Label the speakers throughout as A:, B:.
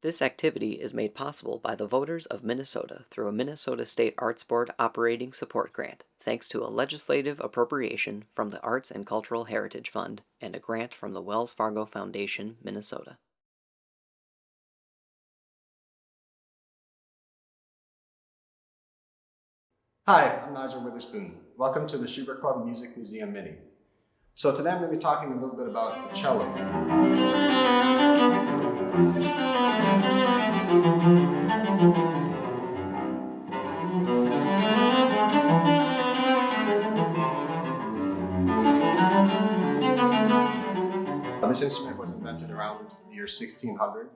A: This activity is made possible by the voters of Minnesota through a Minnesota State Arts Board Operating Support Grant, thanks to a legislative appropriation from the Arts and Cultural Heritage Fund and a grant from the Wells Fargo Foundation, Minnesota.
B: Hi, I'm Nygel Witherspoon. Welcome to the Schubert Club Music Museum Mini. So today I'm going to be talking a little bit about the cello. This instrument was invented around the year 1600.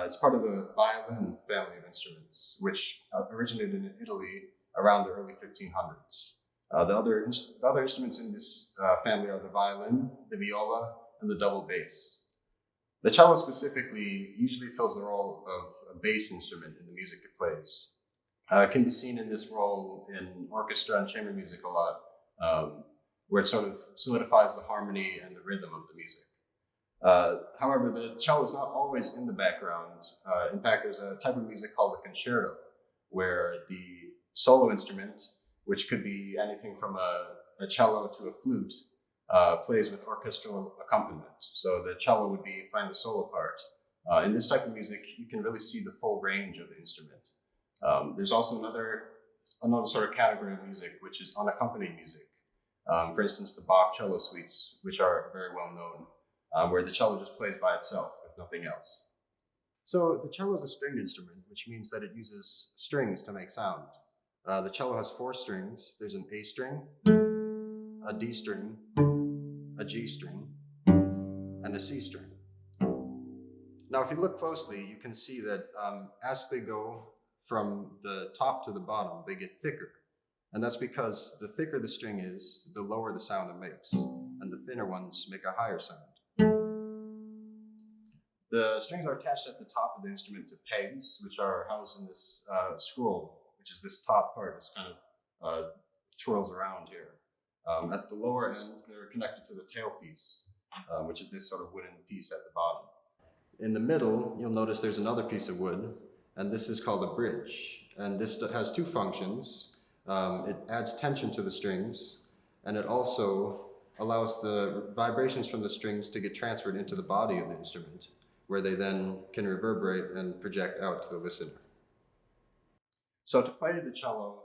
B: It's part of the violin family of instruments, which originated in Italy around the early 1500s. The other instruments in this family are the violin, the viola, and the double bass. The cello specifically usually fills the role of a bass instrument in the music it plays. It can be seen in this role in orchestra and chamber music a lot, where it sort of solidifies the harmony and the rhythm of the music. However, the cello is not always in the background. In fact, there's a type of music called the concerto, where the solo instrument, which could be anything from a cello to a flute, plays with orchestral accompaniment. So the cello would be playing the solo part. In this type of music, you can really see the full range of the instrument. There's also another sort of category of music, which is unaccompanied music. For instance, the Bach cello suites, which are very well known, where the cello just plays by itself with nothing else. So the cello is a stringed instrument, which means that it uses strings to make sound. The cello has 4 strings. There's an A string, a D string, a G string, and a C string. Now, if you look closely, you can see that as they go from the top to the bottom, they get thicker. And that's because the thicker the string is, the lower the sound it makes, and the thinner ones make a higher sound. The strings are attached at the top of the instrument to pegs, which are housed in this scroll, which is this top part. This kind of twirls around here. At the lower end, they're connected to the tailpiece, which is this sort of wooden piece at the bottom. In the middle, you'll notice there's another piece of wood, and this is called a bridge. And this has 2 functions. It adds tension to the strings, and it also allows the vibrations from the strings to get transferred into the body of the instrument, where they then can reverberate and project out to the listener. So to play the cello,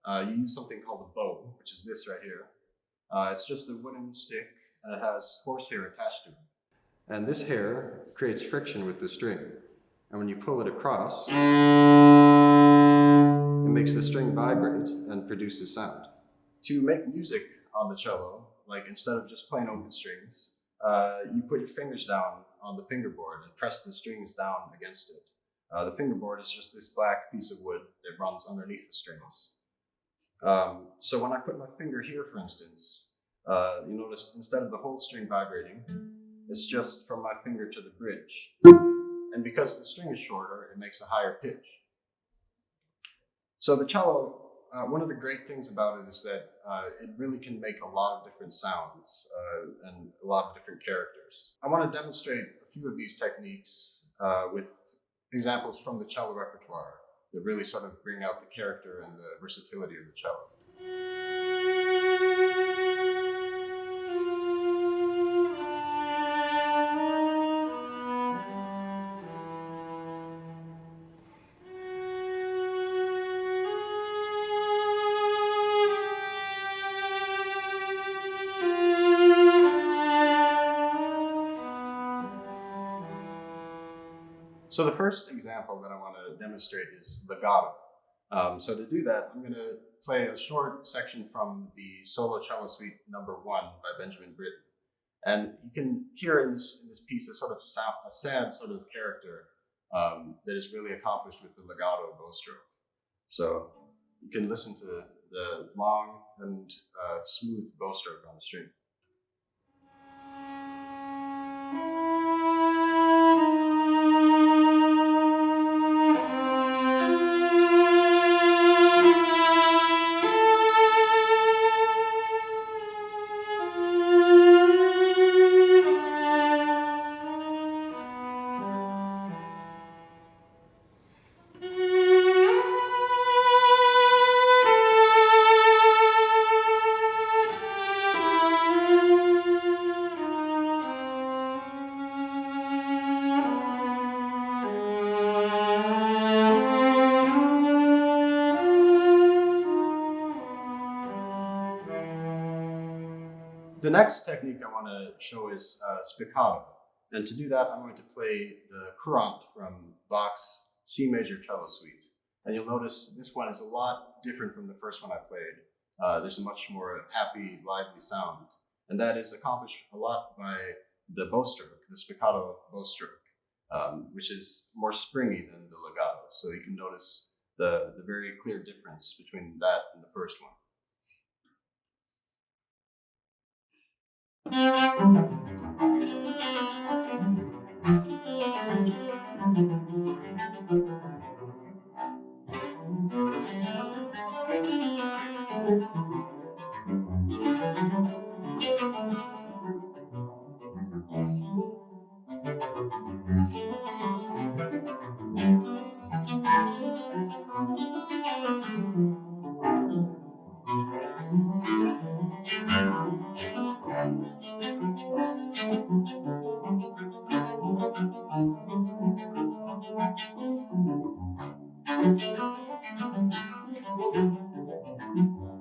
B: you use something called a bow, which is this right here. It's just a wooden stick, and it has horsehair attached to it. And this hair creates friction with the string. And when you pull it across, it makes the string vibrate and produces sound. To make music on the cello, like instead of just plain open strings, you put your fingers down on the fingerboard and press the strings down against it. The fingerboard is just this black piece of wood that runs underneath the strings. So when I put my finger here, for instance, you notice instead of the whole string vibrating, it's just from my finger to the bridge. And because the string is shorter, it makes a higher pitch. So the cello, one of the great things about it is that it really can make a lot of different sounds and a lot of different characters. I want to demonstrate a few of these techniques with examples from the cello repertoire that really sort of bring out the character and the versatility of the cello. So the first example that I want to demonstrate is legato. So to do that, I'm going to play a short section from the Solo Cello Suite Number 1 by Benjamin Britten. And you can hear in this piece a sort of a sad sort of character that is really accomplished with the legato bow stroke. So you can listen to the long and smooth bow stroke on the string. The next technique I want to show is Spicado. And to do that, I'm going to play the Courant from Bach's C major cello suite. And you'll notice this one is a lot different from the first one I played. There's a much more happy, lively sound. And that is accomplished a lot by the bow stroke, the Spicado bow stroke, which is more springy than the legato. So you can notice the very clear difference between that and the first one.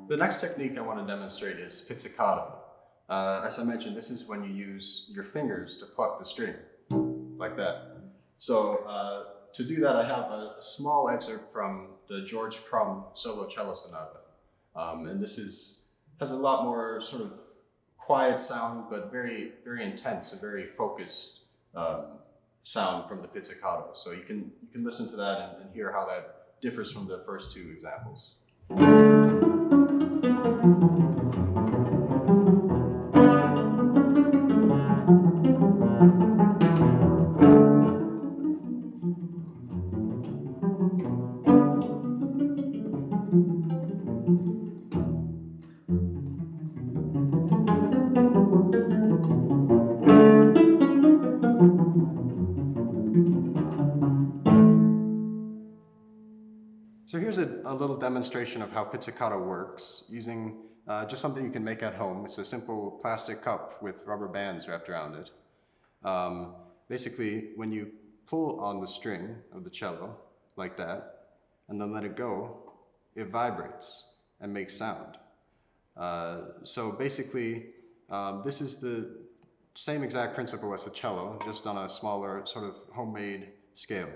B: The next technique I want to demonstrate is pizzicato. As I mentioned, this is when you use your fingers to pluck the string, like that. So to do that, I have a small excerpt from the George Crumb Solo Cello Sonata. And this has a lot more sort of quiet sound, but very, very intense, a very focused sound from the pizzicato. So you can listen to that and hear how that differs from the first two examples. So here's a little demonstration of how pizzicato works using just something you can make at home. It's a simple plastic cup with rubber bands wrapped around it. Basically, when you pull on the string of the cello like that, and then let it go, it vibrates and makes sound. So basically, this is the same exact principle as the cello, just on a smaller sort of homemade scale.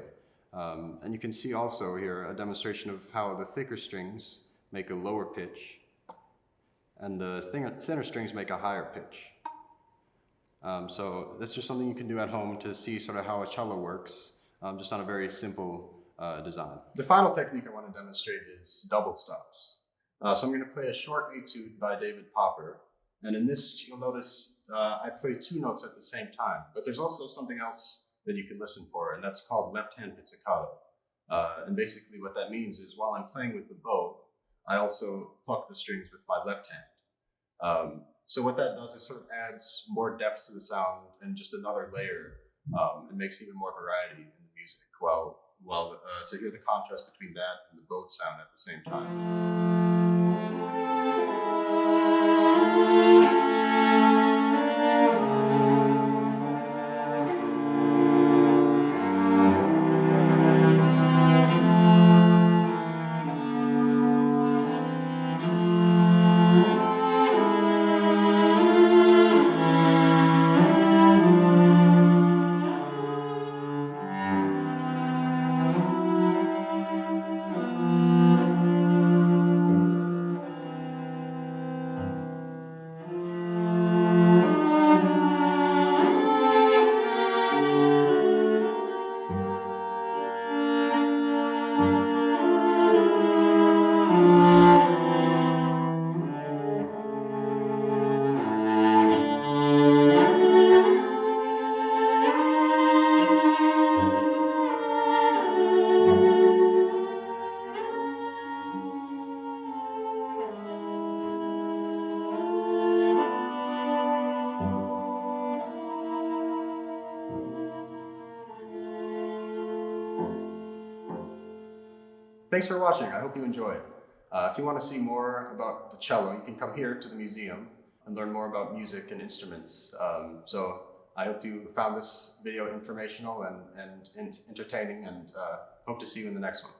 B: And you can see also here a demonstration of how the thicker strings make a lower pitch and the thinner strings make a higher pitch. So that's just something you can do at home to see sort of how a cello works, just on a very simple design. The final technique I want to demonstrate is double stops. So I'm going to play a short etude by David Popper. And in this, you'll notice I play two notes at the same time, but there's also something else that you can listen for, and that's called left-hand pizzicato. And basically what that means is while I'm playing with the bow, I also pluck the strings with my left hand. So what that does is sort of adds more depth to the sound and just another layer. It makes even more variety in the music, while to hear the contrast between that and the bowed sound at the same time. Thanks for watching. I hope you enjoyed. If you want to see more about the cello, you can come here to the museum and learn more about music and instruments. So I hope you found this video informational and entertaining, and hope to see you in the next one.